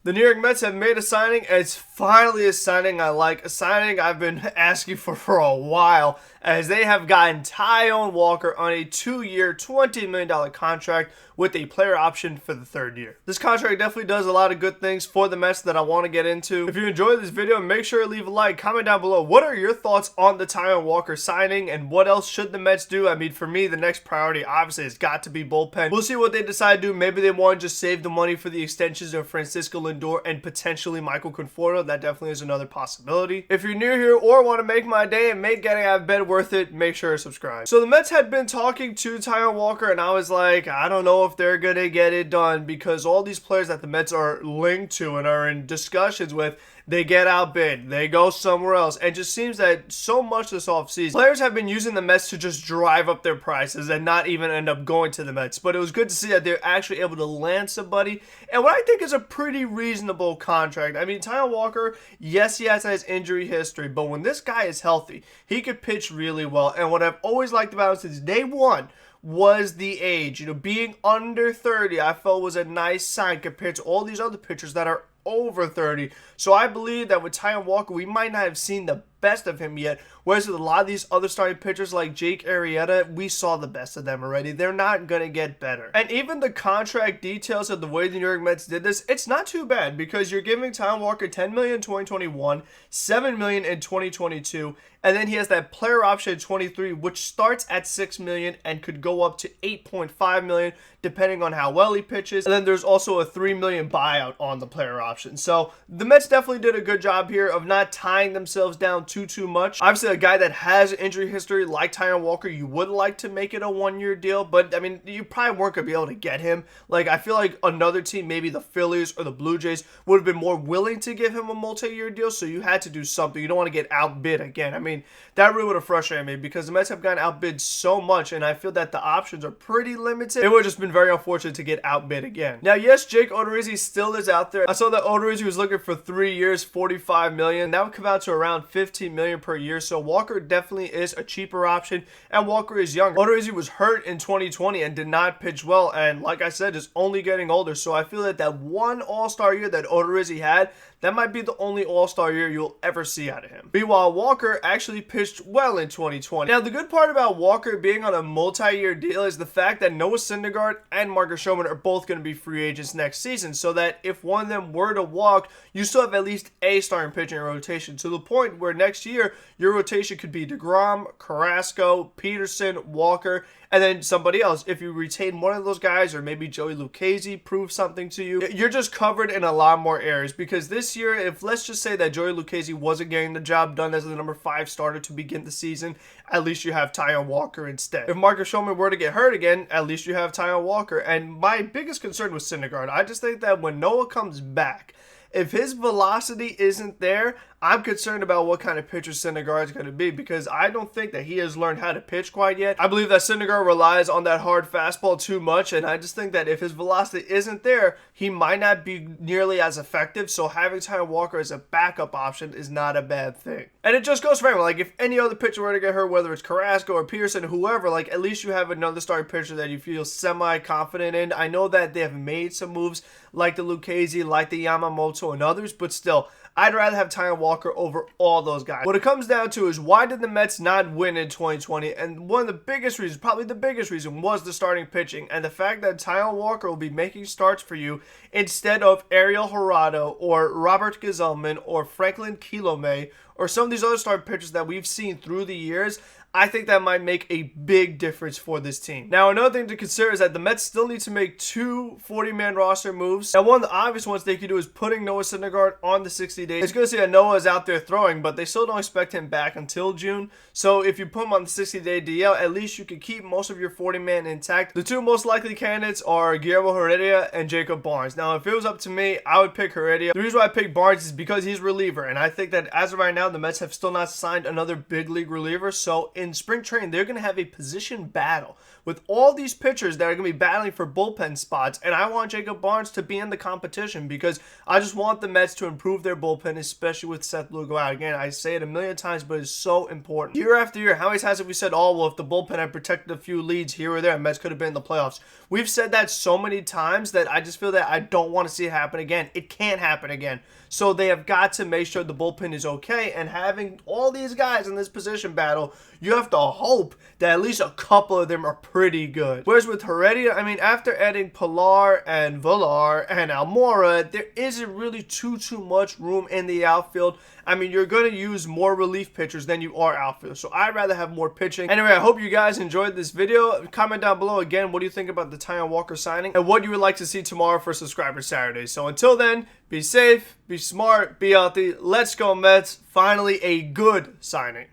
The New York Mets have made a signing, and it's finally a signing I like. A signing I've been asking for a while, as they have gotten Taijuan Walker on a 2-year, $20 million contract with a player option for the 3rd year. This contract definitely does a lot of good things for the Mets that I want to get into. If you enjoyed this video, make sure to leave a like, comment down below. What are your thoughts on the Taijuan Walker signing, and what else should the Mets do? I mean, for me, the next priority obviously has got to be bullpen. We'll see what they decide to do. Maybe they want to just save the money for the extensions of Francisco Lindor and potentially Michael Conforto. That definitely is another possibility. If you're new here or want to make my day and make getting out of bed worth it, make sure to subscribe. So the Mets had been talking to Taijuan Walker, and I was like, I don't know if they're gonna get it done, because all these players that the Mets are linked to and are in discussions with, they get outbid, they go somewhere else, and it just seems that so much this offseason, players have been using the Mets to just drive up their prices and not even end up going to the Mets. But it was good to see that they're actually able to land somebody, and what I think is a pretty reasonable contract. I mean, Taijuan Walker, yes, he has his injury history, but when this guy is healthy, he could pitch really well. And what I've always liked about him since day one was the age. You know, being under 30, I felt was a nice sign compared to all these other pitchers that are over 30. So I believe that with Taijuan Walker, we might not have seen the best of him yet, whereas with a lot of these other starting pitchers like Jake Arrieta, we saw the best of them already. They're not going to get better. And even the contract details of the way the New York Mets did this, it's not too bad, because you're giving Taijuan Walker $10 million in 2021, $7 million in 2022, and then he has that player option in 23, which starts at $6 million and could go up to $8.5 million depending on how well he pitches. And then there's also a $3 million buyout on the player option. So the Mets definitely did a good job here of not tying themselves down too much. Obviously, a guy that has injury history like Taijuan Walker, you would like to make it a 1-year deal, but I mean, you probably weren't going to be able to get him. Like, I feel like another team, maybe the Phillies or the Blue Jays, would have been more willing to give him a multi-year deal, so you had to do something. You don't want to get outbid again. I mean, that really would have frustrated me, because the Mets have gotten outbid so much, and I feel that the options are pretty limited. It would have just been very unfortunate to get outbid again. Now, yes, Jake Odorizzi still is out there. I saw that Odorizzi was looking for 3 years, $45 million. That would come out to around $15 million per year, so Walker definitely is a cheaper option, and Walker is younger. Odorizzi was hurt in 2020 and did not pitch well, and like I said, is only getting older, so I feel that that one All-Star year that Odorizzi had, that might be the only All-Star year you'll ever see out of him. Meanwhile, Walker actually pitched well in 2020. Now, the good part about Walker being on a multi-year deal is the fact that Noah Syndergaard and Marcus Stroman are both going to be free agents next season, so that if one of them were to walk, you still have at least a starting pitcher in rotation, to the point where next year your rotation could be DeGrom, Carrasco, Peterson, Walker, and then somebody else. If you retain one of those guys, or maybe Joey Lucchesi proves something to you, you're just covered in a lot more areas. Because this year, if let's just say that Joey Lucchesi wasn't getting the job done as the number 5 starter to begin the season, at least you have Taijuan Walker instead. If Marcus Stroman were to get hurt again, at least you have Taijuan Walker. And my biggest concern was Syndergaard. I just think that when Noah comes back, if his velocity isn't there, I'm concerned about what kind of pitcher Syndergaard is going to be, because I don't think that he has learned how to pitch quite yet. I believe that Syndergaard relies on that hard fastball too much, and I just think that if his velocity isn't there, he might not be nearly as effective, so having Taijuan Walker as a backup option is not a bad thing. And it just goes for everyone. Like, if any other pitcher were to get hurt, whether it's Carrasco or Pearson, whoever, like, at least you have another starting pitcher that you feel semi-confident in. I know that they have made some moves like the Lucchesi, like the Yamamoto, and others, but still, I'd rather have Taijuan Walker over all those guys. What it comes down to is, why did the Mets not win in 2020? And one of the biggest reasons, probably the biggest reason, was the starting pitching. And the fact that Taijuan Walker will be making starts for you instead of Ariel Jurado or Robert Gsellman or Franklin Kilome or some of these other starting pitchers that we've seen through the years, I think that might make a big difference for this team. Now, another thing to consider is that the Mets still need to make 2 40-man roster moves. Now, one of the obvious ones they could do is putting Noah Syndergaard on the 60 days. It's good to see that Noah is out there throwing, but they still don't expect him back until June. So if you put him on the 60-day DL, at least you can keep most of your 40-man intact. The 2 most likely candidates are Guillermo Heredia and Jacob Barnes. Now, if it was up to me, I would pick Heredia. The reason why I picked Barnes is because he's a reliever, and I think that as of right now, the Mets have still not signed another big league reliever. So in spring training, they're going to have a position battle with all these pitchers that are going to be battling for bullpen spots, and I want Jacob Barnes to be in the competition because I just want the Mets to improve their bullpen, especially with Seth Lugo out. Again, I say it a million times, but it's so important. Year after year, how many times have we said, oh, well, if the bullpen had protected a few leads here or there, Mets could have been in the playoffs? We've said that so many times that I just feel that I don't want to see it happen again. It can't happen again. So they have got to make sure the bullpen is okay, and having all these guys in this position battle, you have to hope that at least a couple of them are pretty good. Whereas with Heredia, I mean, after adding Pilar and Villar and Almora, there isn't really too much room in the outfield. I mean, you're going to use more relief pitchers than you are outfielders, so I'd rather have more pitching. Anyway, I hope you guys enjoyed this video. Comment down below again, what do you think about the Taijuan Walker signing and what you would like to see tomorrow for Subscriber Saturday. So until then, be safe, be smart, be healthy. Let's go Mets. Finally a good signing.